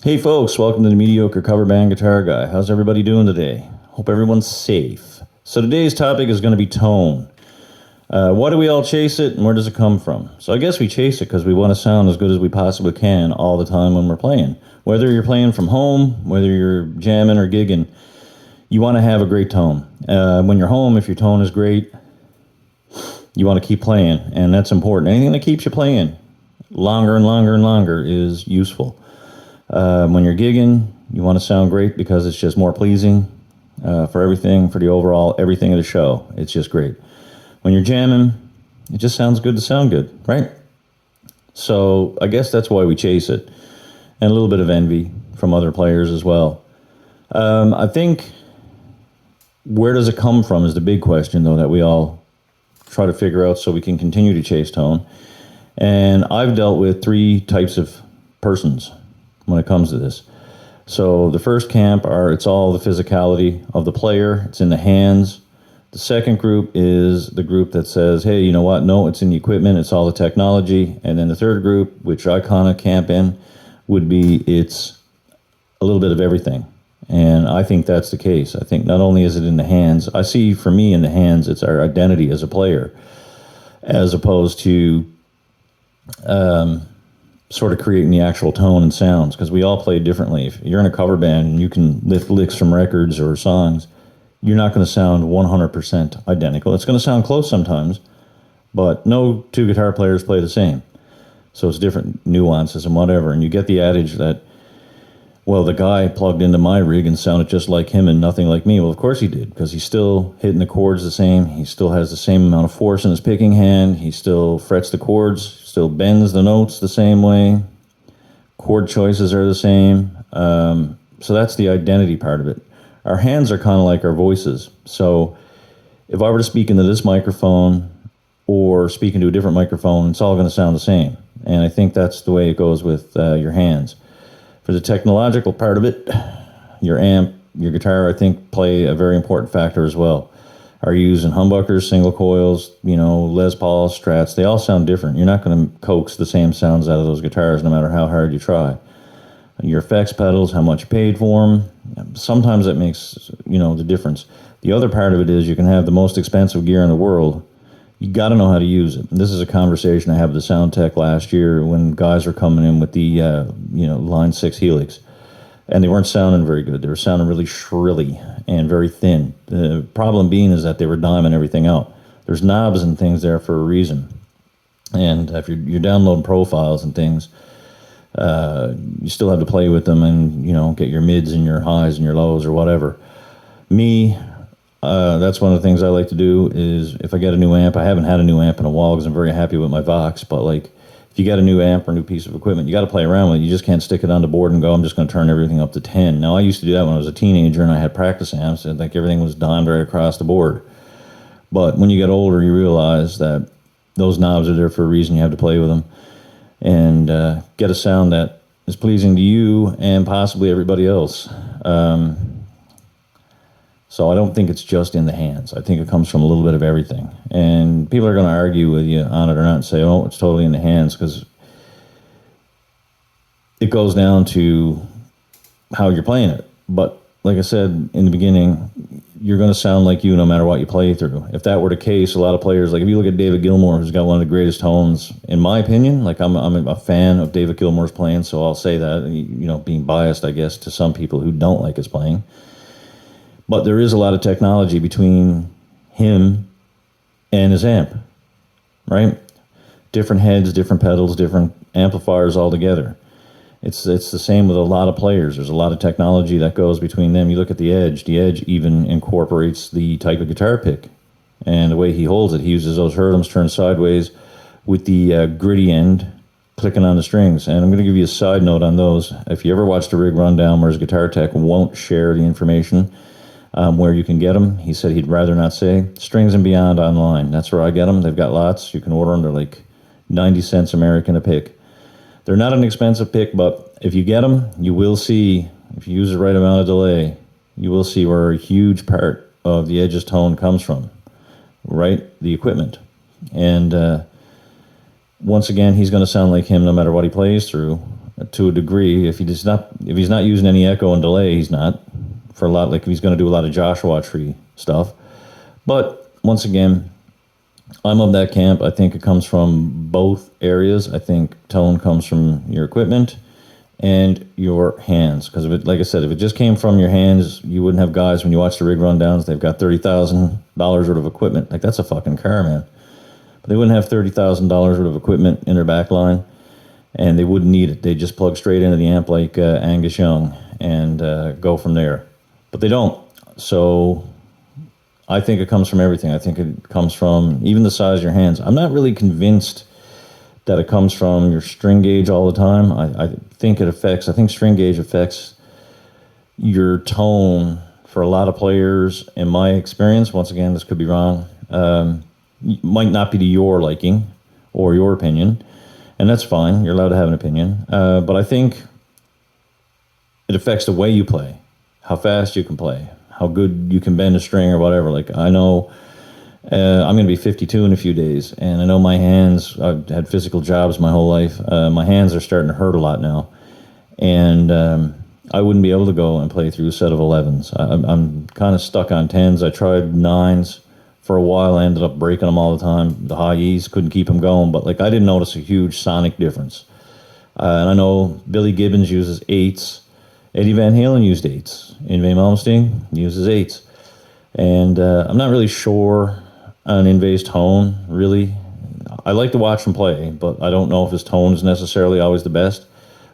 Hey folks, welcome to the Mediocre Cover Band Guitar Guy. How's everybody doing today? Hope everyone's safe. So today's topic is going to be tone. Why do we all chase it and where does it come from? So I guess we chase it because we want to sound as good as we possibly can all the time when we're playing. Whether you're playing from home, whether you're jamming or gigging, you want to have a great tone. When you're home, if your tone is great, you want to keep playing, and that's important. Anything that keeps you playing longer and longer and longer is useful. When you're gigging, you want to sound great because it's just more pleasing for everything, for the overall everything of the show. It's just great. When you're jamming, it just sounds good to sound good, right? So I guess that's why we chase it. And a little bit of envy from other players as well. I think where does it come from is the big question, though, that we all try to figure out so we can continue to chase tone. And I've dealt with three types of persons when it comes to this. So the first camp it's all the physicality of the player. It's in the hands. The second group is the group that says, hey, you know what? No, it's in the equipment. It's all the technology. And then the third group, which I kind of camp in, would be it's a little bit of everything. And I think that's the case. I think not only is it in the hands, I see for me in the hands, it's our identity as a player, as opposed to sort of creating the actual tone and sounds, because we all play differently. If you're in a cover band and you can lift licks from records or songs, you're not going to sound 100% identical. It's going to sound close sometimes, but no two guitar players play the same. So it's different nuances and whatever. And you get the adage that, well, the guy plugged into my rig and sounded just like him and nothing like me. Well, of course he did, because he's still hitting the chords the same. He still has the same amount of force in his picking hand. He still frets the chords, still bends the notes the same way. Chord choices are the same. So that's the identity part of it. Our hands are kind of like our voices. So if I were to speak into this microphone or speak into a different microphone, it's all going to sound the same. And I think that's the way it goes with your hands. For the technological part of it, your amp, your guitar, I think, play a very important factor as well. Are you using humbuckers, single coils, Les Paul, Strats? They all sound different. You're not going to coax the same sounds out of those guitars no matter how hard you try. Your effects pedals, how much you paid for them, sometimes that makes, the difference. The other part of it is you can have the most expensive gear in the world. You got to know how to use it. And this is a conversation I had with the sound tech last year when guys were coming in with the, Line 6 Helix. And they weren't sounding very good. They were sounding really shrilly and very thin. The problem being is that they were diming everything out. There's knobs and things there for a reason. And if you're downloading profiles and things, you still have to play with them and, get your mids and your highs and your lows or whatever. Me, that's one of the things I like to do is if I get a new amp, I haven't had a new amp in a while because I'm very happy with my Vox, but if you get a new amp or a new piece of equipment, you got to play around with it. You just can't stick it on the board and go, I'm just going to turn everything up to 10. Now, I used to do that when I was a teenager and I had practice amps and everything was dimed right across the board. But when you get older, you realize that those knobs are there for a reason. You have to play with them and get a sound that is pleasing to you and possibly everybody else. So I don't think it's just in the hands. I think it comes from a little bit of everything. And people are going to argue with you on it or not and say, oh, it's totally in the hands, because it goes down to how you're playing it. But like I said in the beginning, you're going to sound like you no matter what you play through. If that were the case, a lot of players, if you look at David Gilmour, who's got one of the greatest tones, in my opinion, I'm a fan of David Gilmour's playing, so I'll say that, being biased, I guess, to some people who don't like his playing. But there is a lot of technology between him and his amp, right? Different heads, different pedals, different amplifiers altogether. It's the same with a lot of players. There's a lot of technology that goes between them. You look at the Edge. The Edge even incorporates the type of guitar pick and the way he holds it. He uses those Hurlums turned sideways with the gritty end clicking on the strings. And I'm going to give you a side note on those. If you ever watched a rig rundown where his guitar tech won't share the information, where you can get them, he said he'd rather not say. Strings and Beyond online. That's where I get them. They've got lots. You can order them. They're 90 cents American a pick. They're not an expensive pick, but if you get them, you will see, if you use the right amount of delay, you will see where a huge part of the Edge's tone comes from, right? The equipment. And once again, he's going to sound like him no matter what he plays through. to a degree. If he's not using any echo and delay, he's not. For a lot, like if he's going to do a lot of Joshua Tree stuff. But once again, I'm of that camp. I think it comes from both areas. I think tone comes from your equipment and your hands. Because like I said, if it just came from your hands, you wouldn't have guys, when you watch the rig rundowns, they've got $30,000 worth of equipment. Like, that's a fucking car, man. But they wouldn't have $30,000 worth of equipment in their back line, and they wouldn't need it. They'd just plug straight into the amp like Angus Young and go from there. But they don't. So I think it comes from everything. I think it comes from even the size of your hands. I'm not really convinced that it comes from your string gauge all the time. I think string gauge affects your tone for a lot of players. In my experience, once again, this could be wrong, might not be to your liking or your opinion, and that's fine. You're allowed to have an opinion. But I think it affects the way you play, how fast you can play, how good you can bend a string or whatever. Like, I know I'm going to be 52 in a few days, and I know my hands, I've had physical jobs my whole life. My hands are starting to hurt a lot now, and I wouldn't be able to go and play through a set of 11s. I'm kind of stuck on 10s. I tried 9s for a while. I ended up breaking them all the time. The high E's, couldn't keep them going, but like, I didn't notice a huge sonic difference. And I know Billy Gibbons uses 8s. Eddie Van Halen used 8s. Yngwie Malmsteen uses 8s. And I'm not really sure on Yngwie's tone, really. I like to watch him play, but I don't know if his tone is necessarily always the best.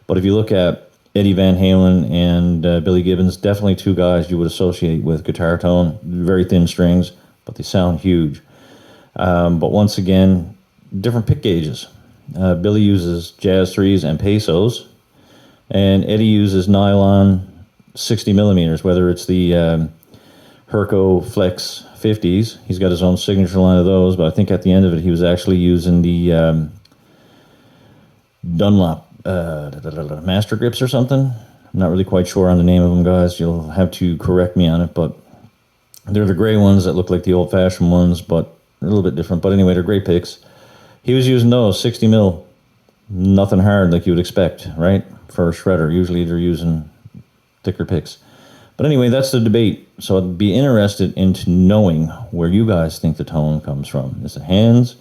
But if you look at Eddie Van Halen and Billy Gibbons, definitely two guys you would associate with guitar tone. Very thin strings, but they sound huge. But once again, different pick gauges. Billy uses Jazz 3s and Pesos, and Eddie uses nylon 60 millimeters, whether it's the Herco Flex 50s. He's got his own signature line of those, but I think at the end of it, he was actually using the Dunlop Master Grips or something. I'm not really quite sure on the name of them, guys. You'll have to correct me on it, but they're the gray ones that look like the old-fashioned ones, but a little bit different. But anyway, they're great picks. He was using those 60 mil, nothing hard like you would expect, right? For a shredder. Usually they're using thicker picks. But anyway, that's the debate. So I'd be interested into knowing where you guys think the tone comes from. Is it hands?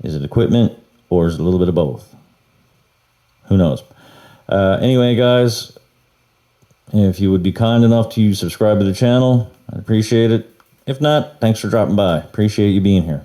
Is it equipment? Or is it a little bit of both? Who knows? Anyway, guys, if you would be kind enough to subscribe to the channel, I'd appreciate it. If not, thanks for dropping by. Appreciate you being here.